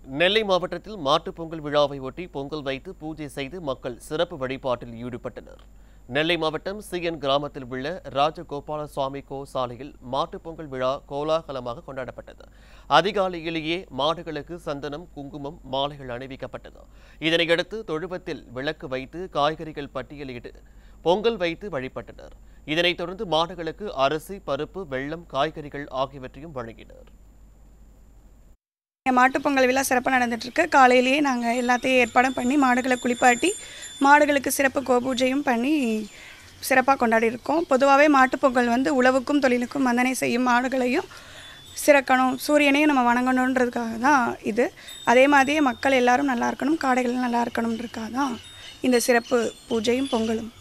நெல்லை மாவட்டத்தில் மாட்டுப் பொங்கல் விழாவை ஒட்டி பொங்கல் வைத்து பூஜை செய்து மக்கள் சிறப்பு வழிபாட்டில் ஈடுபட்டனர். நெல்லை மாவட்டம் சிஎன் கிராமத்தில் உள்ள ராஜகோபாலசுவாமி சாலையில் மாட்டுப் பொங்கல் விழா கோலாகலமாக கொண்டாடப்பட்டது. அதிகாலையிலேயே மாடுகளுக்கு சந்தனம், குங்குமம், மாலைகள் அணிவிக்கப்பட்டது. இதனையடுத்து தொழுவத்தில் விளக்கு வைத்து காய்கறிகள் பட்டியலிட்டு பொங்கல் வைத்து வழிபட்டனர். இதனைத் தொடர்ந்து மாடுகளுக்கு அரிசி, பருப்பு, வெல்லம், காய்கறிகள் ஆகியவற்றையும் வழங்கினர். மாட்டுப்பொங்கல் விழா சிறப்பாக நடந்துகிட்ருக்கு. காலையிலேயே நாங்கள் எல்லாத்தையும் ஏற்பாடும் பண்ணி மாடுகளை குளிப்பாட்டி மாடுகளுக்கு சிறப்பு கோபூஜையும் பண்ணி சிறப்பாக கொண்டாடி இருக்கோம். பொதுவாகவே மாட்டுப்பொங்கல் உழவுக்கும் தொழிலுக்கும் வந்தனை செய்யும் மாடுகளையும் சிறக்கணும், சூரியனையும் நம்ம வணங்கணுன்றதுக்காக தான் இது. அதே மாதிரியே மக்கள் எல்லாரும் நல்லா இருக்கணும், காடைகள் நல்லா இருக்கணுன்றதுக்காக தான் இந்த சிறப்பு பூஜையும் பொங்கலும்.